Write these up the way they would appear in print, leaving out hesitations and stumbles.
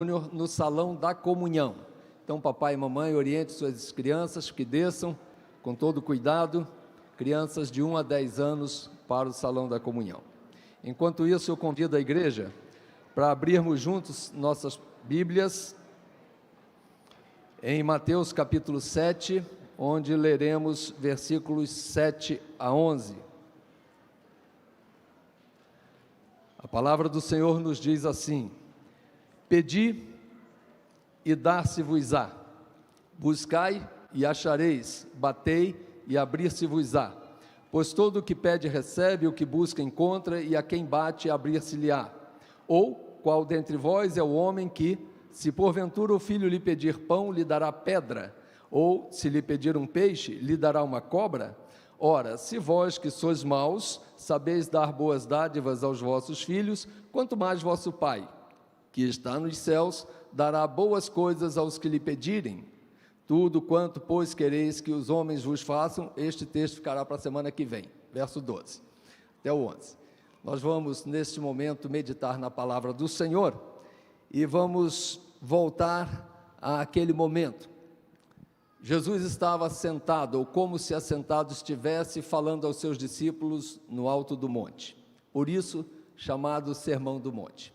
no salão da comunhão. Então, papai e mamãe, oriente suas crianças que desçam com todo cuidado, crianças de 1 a 10 anos para o salão da comunhão. Enquanto isso, eu convido a igreja para abrirmos juntos nossas Bíblias em Mateus capítulo 7, onde leremos versículos 7 a 11. A palavra do Senhor nos diz assim: Pedi e dar-se-vos-á, buscai e achareis, batei e abrir-se-vos-á. Pois todo o que pede recebe, o que busca encontra, e a quem bate abrir-se-lhe-á. Ou, qual dentre vós é o homem que, se porventura o filho lhe pedir pão, lhe dará pedra? Ou, se lhe pedir um peixe, lhe dará uma cobra? Ora, se vós que sois maus, sabeis dar boas dádivas aos vossos filhos, quanto mais vosso Pai, que está nos céus, dará boas coisas aos que lhe pedirem. Tudo quanto, pois, quereis que os homens vos façam, este texto ficará para a semana que vem, verso 12, até o 11. Nós vamos, neste momento, meditar na palavra do Senhor e vamos voltar àquele momento. Jesus estava sentado, ou como se assentado estivesse, falando aos seus discípulos no alto do monte, por isso chamado Sermão do Monte.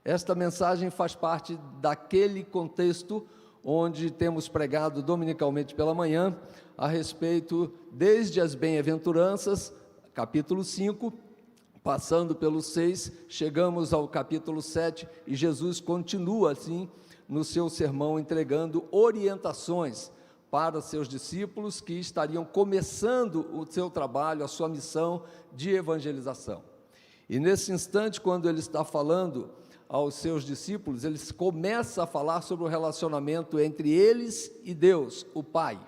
Esta mensagem faz parte daquele contexto onde temos pregado dominicalmente pela manhã, a respeito, desde as bem-aventuranças, capítulo 5, passando pelo 6, chegamos ao capítulo 7, e Jesus continua assim, no seu sermão, entregando orientações para seus discípulos que estariam começando o seu trabalho, a sua missão de evangelização. E nesse instante, quando ele está falando aos seus discípulos, ele começa a falar sobre o relacionamento entre eles e Deus, o Pai.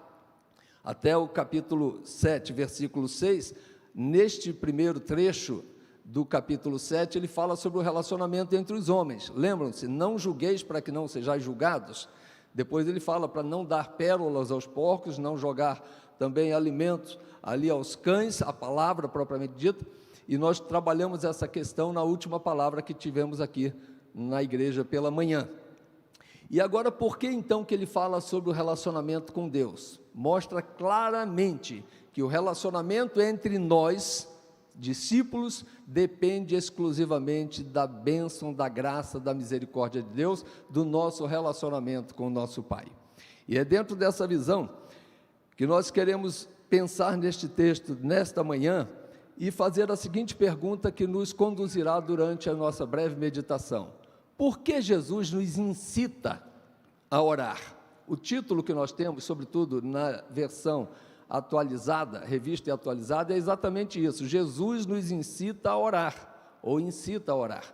Até o capítulo 7, versículo 6, neste primeiro trecho do capítulo 7, ele fala sobre o relacionamento entre os homens. Lembram-se, não julgueis para que não sejais julgados. Depois ele fala para não dar pérolas aos porcos, não jogar também alimentos ali aos cães, a palavra propriamente dita, e nós trabalhamos essa questão na última palavra que tivemos aqui na igreja pela manhã. E agora, por que então que ele fala sobre o relacionamento com Deus? Mostra claramente que o relacionamento entre nós, discípulos, depende exclusivamente da bênção, da graça, da misericórdia de Deus, do nosso relacionamento com o nosso Pai. E é dentro dessa visão que nós queremos pensar neste texto, nesta manhã, e fazer a seguinte pergunta que nos conduzirá durante a nossa breve meditação: por que Jesus nos incita a orar? O título que nós temos, sobretudo na versão atualizada, revista e atualizada, é exatamente isso: Jesus nos incita a orar, ou incita a orar.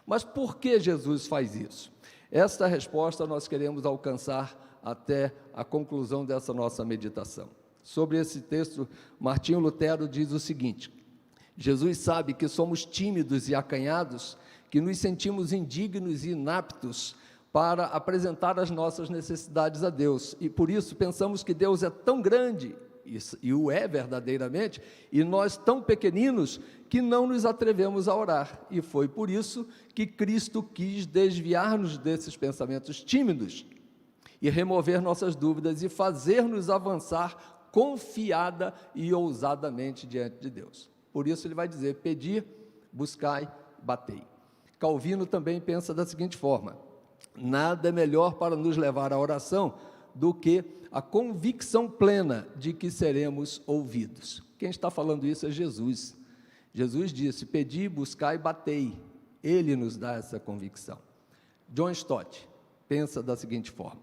Mas por que Jesus faz isso? Esta resposta nós queremos alcançar até a conclusão dessa nossa meditação. Sobre esse texto, Martinho Lutero diz o seguinte: Jesus sabe que somos tímidos e acanhados, que nos sentimos indignos e inaptos para apresentar as nossas necessidades a Deus, e por isso pensamos que Deus é tão grande, e o é verdadeiramente, e nós tão pequeninos, que não nos atrevemos a orar, e foi por isso que Cristo quis desviar-nos desses pensamentos tímidos, e remover nossas dúvidas, e fazer-nos avançar confiada e ousadamente diante de Deus. Por isso ele vai dizer: pedi, buscai, batei. Calvino também pensa da seguinte forma: nada é melhor para nos levar à oração do que a convicção plena de que seremos ouvidos. Quem está falando isso é Jesus. Jesus disse: pedi, buscai, batei. Ele nos dá essa convicção. John Stott pensa da seguinte forma: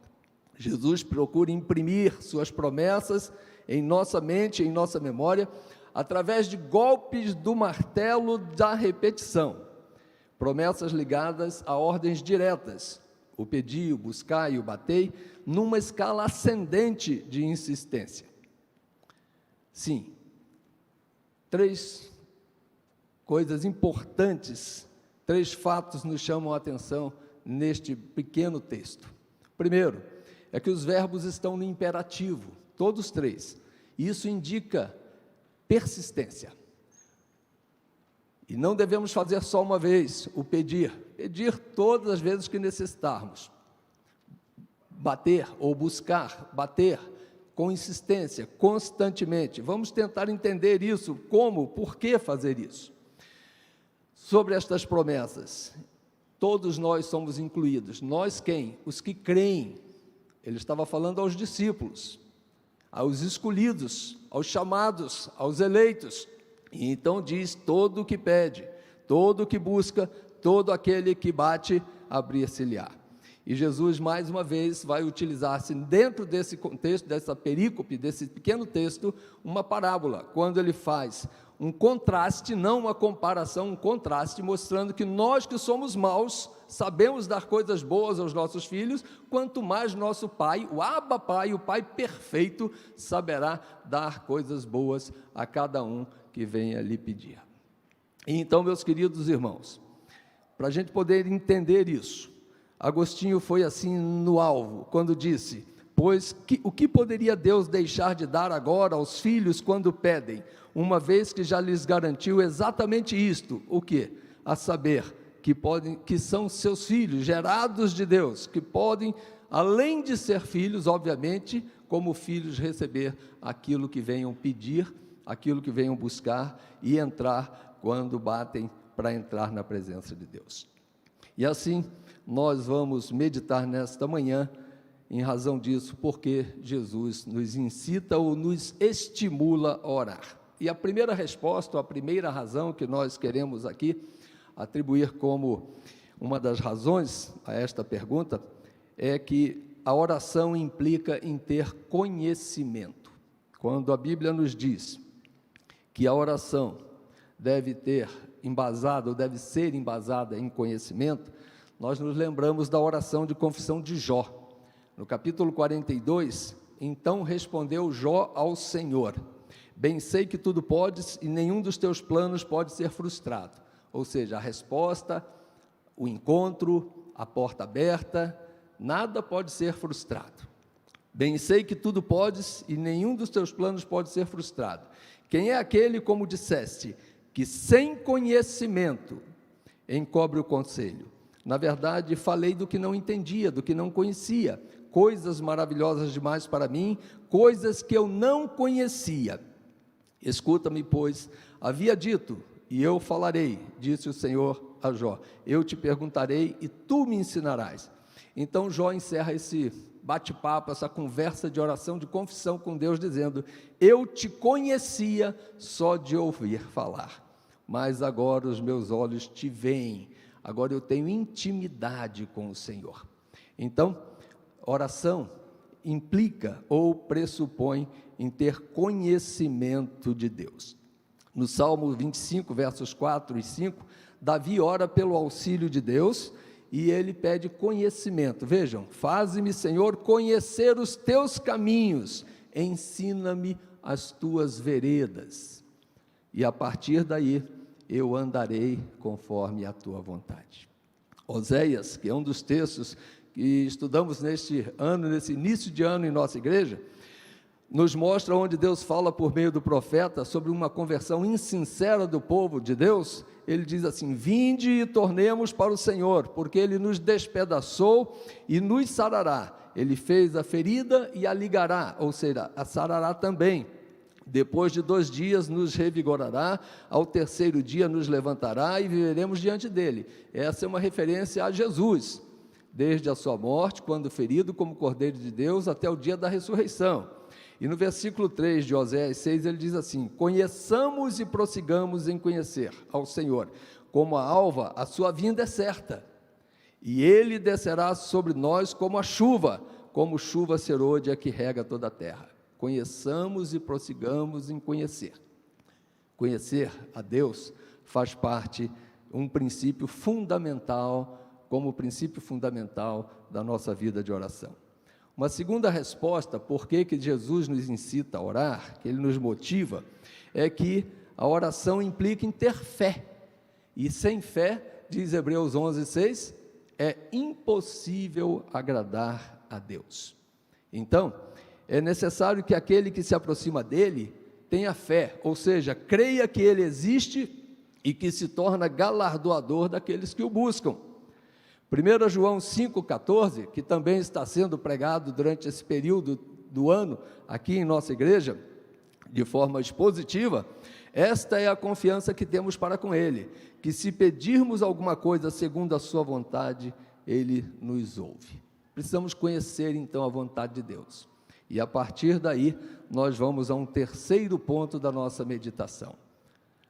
Jesus procura imprimir suas promessas em nossa mente, em nossa memória, através de golpes do martelo da repetição, promessas ligadas a ordens diretas, o pedi, o buscar e o batei, numa escala ascendente de insistência. Sim, 3 coisas importantes, 3 fatos nos chamam a atenção neste pequeno texto. Primeiro, é que os verbos estão no imperativo, todos 3. Isso indica persistência. E não devemos fazer só uma vez o pedir todas as vezes que necessitarmos. bater ou buscar, bater com insistência, constantemente. Vamos tentar entender isso, como, por que fazer isso. Sobre estas promessas, todos nós somos incluídos. Nós quem? Os que creem. Ele estava falando aos discípulos, aos escolhidos, aos chamados, aos eleitos. E então diz: todo o que pede, todo o que busca, todo aquele que bate, abrir-se-lhe-á. E Jesus, mais uma vez, vai utilizar-se dentro desse contexto, dessa perícope, desse pequeno texto, uma parábola, quando ele faz um contraste, não uma comparação, um contraste, mostrando que nós que somos maus, sabemos dar coisas boas aos nossos filhos, quanto mais nosso Pai, o Abba Pai, o Pai perfeito, saberá dar coisas boas a cada um que venha lhe pedir. E então, meus queridos irmãos, para a gente poder entender isso, Agostinho foi assim no alvo, quando disse: pois o que poderia Deus deixar de dar agora aos filhos quando pedem, uma vez que já lhes garantiu exatamente isto, o quê? A saber, que são seus filhos, gerados de Deus, que podem, além de ser filhos, obviamente, como filhos, receber aquilo que venham pedir, aquilo que venham buscar e entrar quando batem para entrar na presença de Deus. E assim, nós vamos meditar nesta manhã, em razão disso, porque Jesus nos incita ou nos estimula a orar. E a primeira resposta, a primeira razão que nós queremos aqui atribuir como uma das razões a esta pergunta, é que a oração implica em ter conhecimento. Quando a Bíblia nos diz que a oração deve ser embasada em conhecimento, nós nos lembramos da oração de confissão de Jó. No capítulo 42, então respondeu Jó ao Senhor: bem sei que tudo podes e nenhum dos teus planos pode ser frustrado. Ou seja, a resposta, o encontro, a porta aberta, nada pode ser frustrado. Bem sei que tudo podes e nenhum dos teus planos pode ser frustrado. Quem é aquele, como disseste, que sem conhecimento encobre o conselho? Na verdade, falei do que não entendia, do que não conhecia, coisas maravilhosas demais para mim, coisas que eu não conhecia. Escuta-me, pois, havia dito, e eu falarei, disse o Senhor a Jó, eu te perguntarei e tu me ensinarás. Então Jó encerra esse bate-papo, essa conversa de oração, de confissão com Deus, dizendo: eu te conhecia só de ouvir falar, mas agora os meus olhos te veem, agora eu tenho intimidade com o Senhor. Então, oração implica ou pressupõe em ter conhecimento de Deus. No Salmo 25, versos 4 e 5, Davi ora pelo auxílio de Deus e ele pede conhecimento. Vejam: faze-me, Senhor, conhecer os teus caminhos, ensina-me as tuas veredas, e a partir daí eu andarei conforme a tua vontade. Oséias, que é um dos textos que estudamos neste ano, nesse início de ano em nossa igreja, nos mostra onde Deus fala por meio do profeta sobre uma conversão insincera do povo de Deus. Ele diz assim: vinde e tornemos para o Senhor, porque Ele nos despedaçou e nos sarará. Ele fez a ferida e a ligará, ou seja, a sarará também. Depois de 2 dias nos revigorará, ao 3º dia nos levantará e viveremos diante dele. Essa é uma referência a Jesus, desde a sua morte, quando ferido como Cordeiro de Deus, até o dia da ressurreição. E no versículo 3 de Oséias 6, ele diz assim: conheçamos e prossigamos em conhecer ao Senhor. Como a alva, a sua vinda é certa, e ele descerá sobre nós como chuva serôdia que rega toda a terra. Conheçamos e prossigamos em conhecer. Conhecer a Deus faz parte, um princípio fundamental, como princípio fundamental da nossa vida de oração. Uma segunda resposta, por que Jesus nos incita a orar, que Ele nos motiva, é que a oração implica em ter fé. E sem fé, diz Hebreus 11:6, é impossível agradar a Deus. Então, é necessário que aquele que se aproxima dele tenha fé, ou seja, creia que Ele existe e que se torna galardoador daqueles que o buscam. 1 João 5,14, que também está sendo pregado durante esse período do ano, aqui em nossa igreja, de forma expositiva, esta é a confiança que temos para com Ele, que se pedirmos alguma coisa segundo a sua vontade, Ele nos ouve. Precisamos conhecer então a vontade de Deus. E a partir daí, nós vamos a um terceiro ponto da nossa meditação.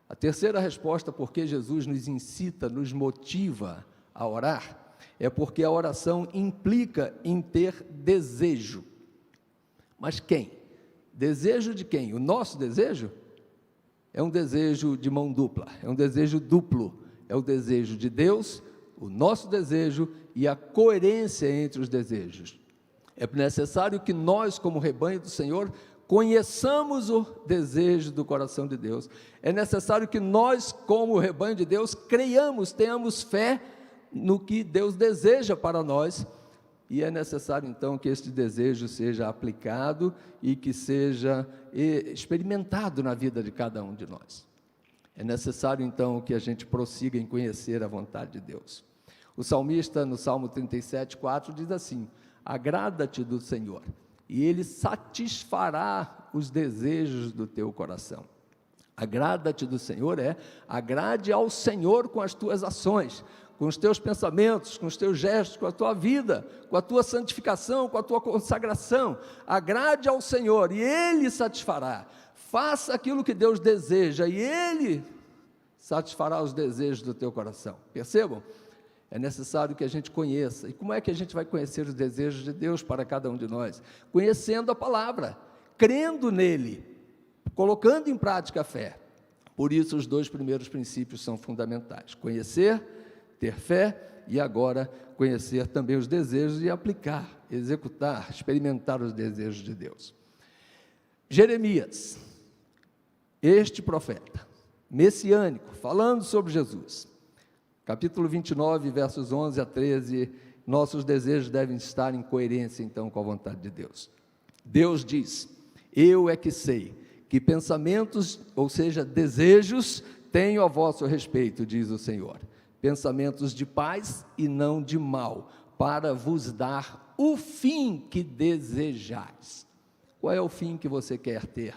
A terceira resposta, porque Jesus nos incita, nos motiva a orar, é porque a oração implica em ter desejo. Mas quem? Desejo de quem? O nosso desejo? É um desejo de mão dupla, é um desejo duplo, é o desejo de Deus, o nosso desejo e a coerência entre os desejos. É necessário que nós, como rebanho do Senhor, conheçamos o desejo do coração de Deus. É necessário que nós, como rebanho de Deus, creiamos, tenhamos fé no que Deus deseja para nós, e é necessário então que este desejo seja aplicado e que seja experimentado na vida de cada um de nós. É necessário então que a gente prossiga em conhecer a vontade de Deus. O salmista, no Salmo 37,4, diz assim: agrada-te do Senhor, e Ele satisfará os desejos do teu coração. Agrada-te do Senhor agrade ao Senhor com as tuas ações, com os teus pensamentos, com os teus gestos, com a tua vida, com a tua santificação, com a tua consagração. Agrade ao Senhor e Ele satisfará. Faça aquilo que Deus deseja e Ele satisfará os desejos do teu coração. Percebam? É necessário que a gente conheça. E como é que a gente vai conhecer os desejos de Deus para cada um de nós? Conhecendo a palavra, crendo nele, colocando em prática a fé. Por isso, os dois primeiros princípios são fundamentais: conhecer, ter fé, e agora conhecer também os desejos e aplicar, executar, experimentar os desejos de Deus. Jeremias, este profeta messiânico, falando sobre Jesus, capítulo 29, versos 11 a 13, nossos desejos devem estar em coerência então com a vontade de Deus. Deus diz: eu é que sei que pensamentos, ou seja, desejos, tenho a vosso respeito, diz o Senhor, pensamentos de paz e não de mal, para vos dar o fim que desejais. Qual é o fim que você quer ter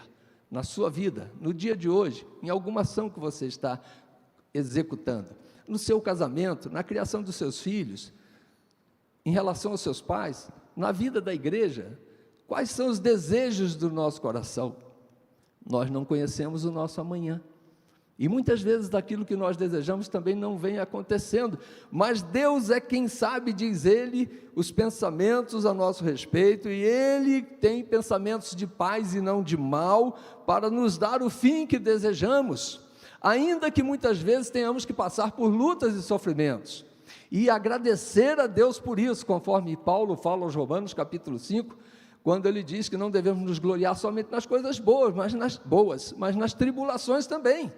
na sua vida, no dia de hoje, em alguma ação que você está executando, no seu casamento, na criação dos seus filhos, em relação aos seus pais, na vida da igreja? Quais são os desejos do nosso coração? Nós não conhecemos o nosso amanhã, e muitas vezes daquilo que nós desejamos também não vem acontecendo, mas Deus é quem sabe, diz Ele, os pensamentos a nosso respeito, e Ele tem pensamentos de paz e não de mal, para nos dar o fim que desejamos, ainda que muitas vezes tenhamos que passar por lutas e sofrimentos, e agradecer a Deus por isso, conforme Paulo fala aos Romanos capítulo 5, quando ele diz que não devemos nos gloriar somente nas coisas boas, mas nas tribulações também,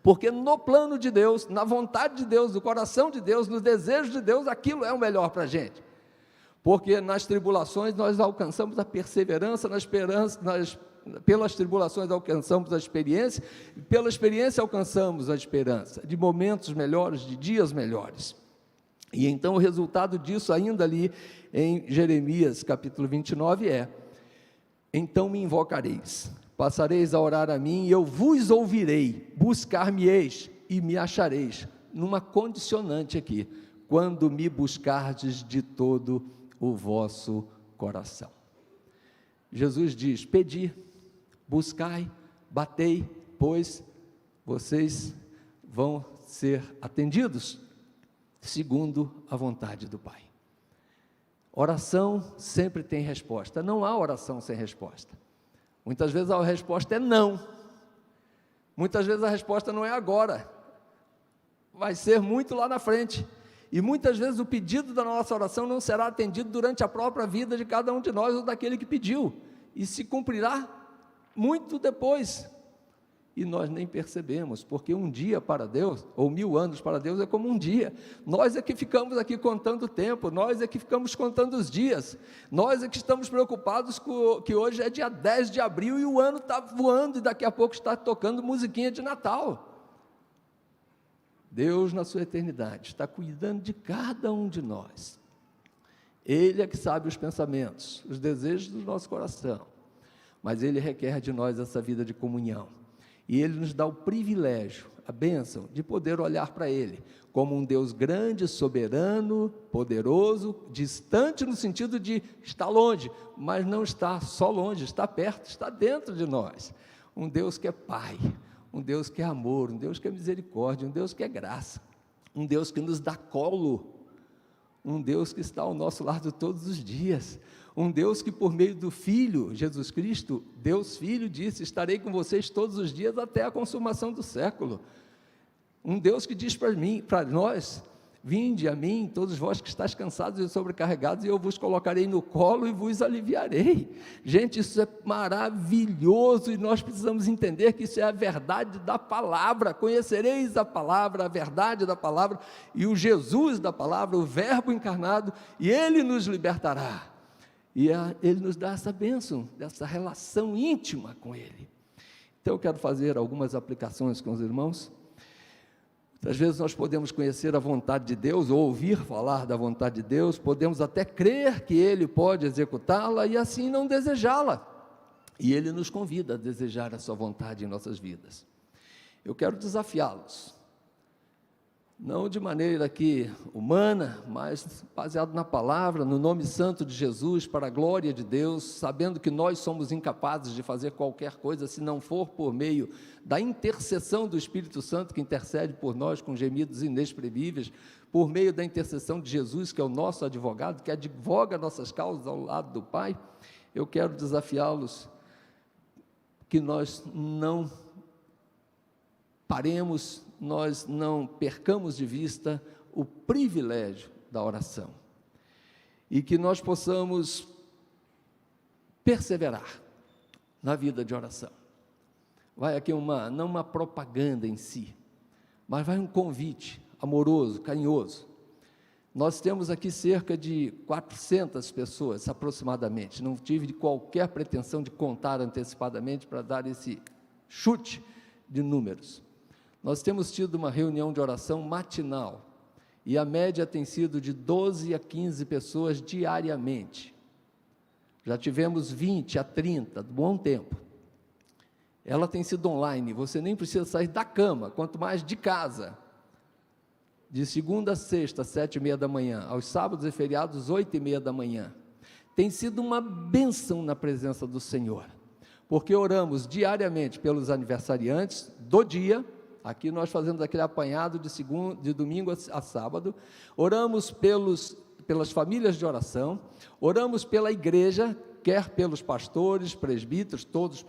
porque no plano de Deus, na vontade de Deus, no coração de Deus, no desejo de Deus, aquilo é o melhor para a gente, porque nas tribulações nós alcançamos a perseverança, pelas tribulações alcançamos a experiência, e pela experiência alcançamos a esperança, de momentos melhores, de dias melhores. E então o resultado disso, ainda ali em Jeremias capítulo 29, então me invocareis, passareis a orar a mim, e eu vos ouvirei, buscar-me-eis e me achareis, numa condicionante aqui, quando me buscardes de todo o vosso coração. Jesus diz: pedi, buscai, batei, pois vocês vão ser atendidos, segundo a vontade do Pai. Oração sempre tem resposta, não há oração sem resposta. Muitas vezes a resposta é não, muitas vezes a resposta não é agora, vai ser muito lá na frente, e muitas vezes o pedido da nossa oração não será atendido durante a própria vida de cada um de nós ou daquele que pediu, e se cumprirá muito depois, e nós nem percebemos, porque um dia para Deus, ou 1000 anos para Deus é como um dia. Nós é que ficamos aqui contando o tempo, nós é que ficamos contando os dias, nós é que estamos preocupados com que hoje é dia 10 de abril e o ano está voando, e daqui a pouco está tocando musiquinha de Natal. Deus, na sua eternidade, está cuidando de cada um de nós. Ele é que sabe os pensamentos, os desejos do nosso coração, mas Ele requer de nós essa vida de comunhão, e Ele nos dá o privilégio, a bênção, de poder olhar para Ele, como um Deus grande, soberano, poderoso, distante no sentido de estar longe, mas não está só longe, está perto, está dentro de nós, um Deus que é Pai, um Deus que é amor, um Deus que é misericórdia, um Deus que é graça, um Deus que nos dá colo, um Deus que está ao nosso lado todos os dias, um Deus que por meio do Filho, Jesus Cristo, Deus Filho disse, estarei com vocês todos os dias até a consumação do século, um Deus que diz para nós, vinde a mim, todos vós que estáis cansados e sobrecarregados, e eu vos colocarei no colo e vos aliviarei. Gente, isso é maravilhoso, e nós precisamos entender que isso é a verdade da palavra, conhecereis a palavra, a verdade da palavra, e o Jesus da palavra, o verbo encarnado, e Ele nos libertará, e Ele nos dá essa bênção, dessa relação íntima com Ele. Então eu quero fazer algumas aplicações com os irmãos. Às vezes nós podemos conhecer a vontade de Deus, ou ouvir falar da vontade de Deus, podemos até crer que Ele pode executá-la, e assim não desejá-la, e Ele nos convida a desejar a sua vontade em nossas vidas. Eu quero desafiá-los, não de maneira aqui humana, mas baseado na palavra, no nome santo de Jesus, para a glória de Deus, sabendo que nós somos incapazes de fazer qualquer coisa, se não for por meio da intercessão do Espírito Santo, que intercede por nós com gemidos inexprimíveis, por meio da intercessão de Jesus, que é o nosso advogado, que advoga nossas causas ao lado do Pai. Eu quero desafiá-los, que nós não paremos, nós não percamos de vista o privilégio da oração, e que nós possamos perseverar na vida de oração. Vai aqui não uma propaganda em si, mas vai um convite amoroso, carinhoso. Nós temos aqui cerca de 400 pessoas aproximadamente, não tive qualquer pretensão de contar antecipadamente para dar esse chute de números. Nós temos tido uma reunião de oração matinal, e a média tem sido de 12 a 15 pessoas diariamente. Já tivemos 20 a 30, bom tempo. Ela tem sido online, você nem precisa sair da cama, quanto mais de casa. De segunda a sexta, 7h30 da manhã, aos sábados e feriados, 8h30 da manhã. Tem sido uma bênção na presença do Senhor, porque oramos diariamente pelos aniversariantes do dia. Aqui nós fazemos aquele apanhado de domingo a sábado, oramos pelas famílias de oração, oramos pela igreja, quer pelos pastores, presbíteros, todos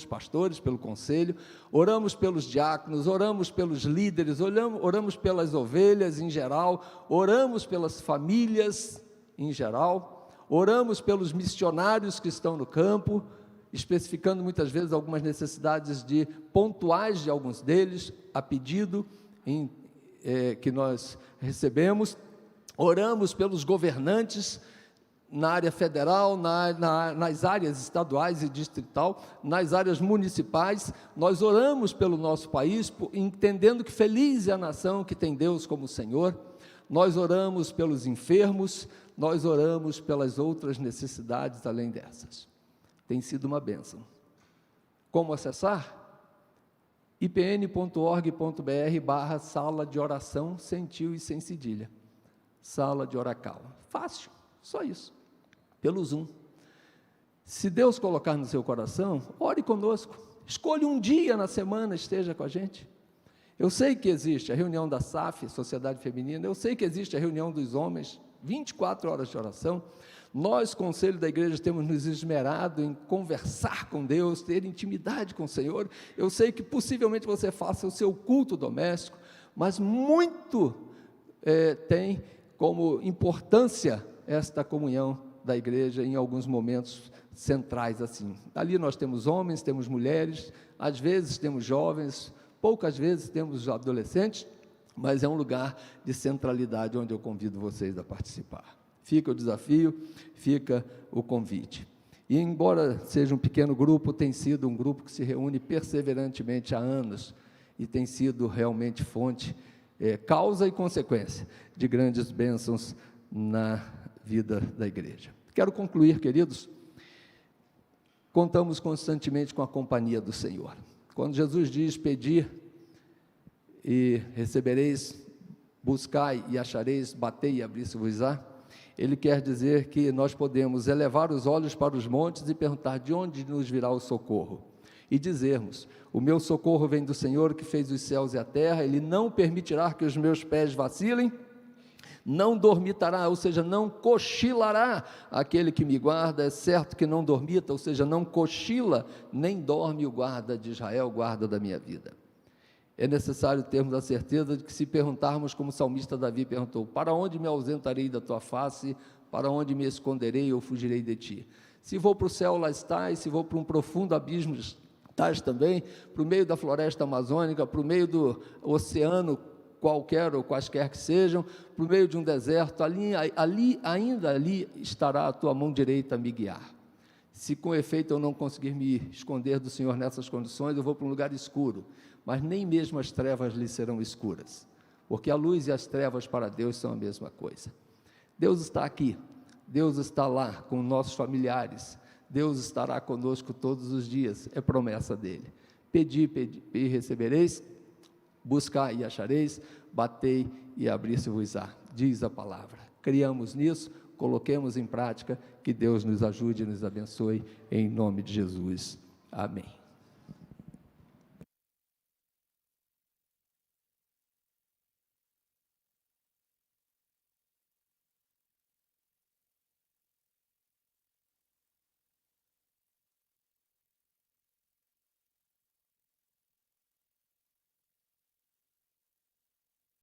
pastores, pelo conselho, oramos pelos diáconos, oramos pelos líderes, oramos pelas ovelhas em geral, oramos pelas famílias em geral, oramos pelos missionários que estão no campo, especificando muitas vezes algumas necessidades pontuais de alguns deles, a pedido que nós recebemos. Oramos pelos governantes na área federal, nas áreas estaduais e distrital, nas áreas municipais. Nós oramos pelo nosso país, entendendo que feliz é a nação que tem Deus como Senhor. Nós oramos pelos enfermos, nós oramos pelas outras necessidades além dessas. Tem sido uma bênção. Como acessar? ipn.org.br/sala de oração, sem tio e sem cedilha. Sala de oracal. Fácil, só isso. Pelo Zoom. Se Deus colocar no seu coração, ore conosco. Escolha um dia na semana, esteja com a gente. Eu sei que existe a reunião da SAF, Sociedade Feminina, eu sei que existe a reunião dos homens, 24 horas de oração. Nós, conselho da igreja, temos nos esmerado em conversar com Deus, ter intimidade com o Senhor. Eu sei que possivelmente você faça o seu culto doméstico, mas muito tem como importância esta comunhão da igreja em alguns momentos centrais assim. Ali nós temos homens, temos mulheres, às vezes temos jovens, poucas vezes temos adolescentes, mas é um lugar de centralidade onde eu convido vocês a participar. Fica o desafio, fica o convite. E embora seja um pequeno grupo, tem sido um grupo que se reúne perseverantemente há anos, e tem sido realmente fonte causa e consequência de grandes bênçãos na vida da igreja. Quero concluir, queridos, contamos constantemente com a companhia do Senhor. Quando Jesus diz: pedi e recebereis, buscai e achareis, batei e abrir-se-vos-á, ele quer dizer que nós podemos elevar os olhos para os montes e perguntar: de onde nos virá o socorro? E dizermos: o meu socorro vem do Senhor que fez os céus e a terra, Ele não permitirá que os meus pés vacilem, não dormitará, ou seja, não cochilará aquele que me guarda. É certo que não dormita, ou seja, não cochila, nem dorme o guarda de Israel, guarda da minha vida. É necessário termos a certeza de que, se perguntarmos como o salmista Davi perguntou: para onde me ausentarei da tua face? Para onde me esconderei ou fugirei de ti? Se vou para o céu, lá estás; se vou para um profundo abismo, estás também; para o meio da floresta amazônica, para o meio do oceano qualquer ou quaisquer que sejam, para o meio de um deserto, ainda ali estará a tua mão direita a me guiar. Se com efeito eu não conseguir me esconder do Senhor nessas condições, eu vou para um lugar escuro, mas nem mesmo as trevas lhe serão escuras, porque a luz e as trevas para Deus são a mesma coisa. Deus está aqui, Deus está lá com nossos familiares, Deus estará conosco todos os dias, é promessa dele. Pedi e recebereis, buscai e achareis, batei e abrir-se-vos-á, diz a palavra. Criamos nisso, coloquemos em prática, que Deus nos ajude e nos abençoe, em nome de Jesus, amém.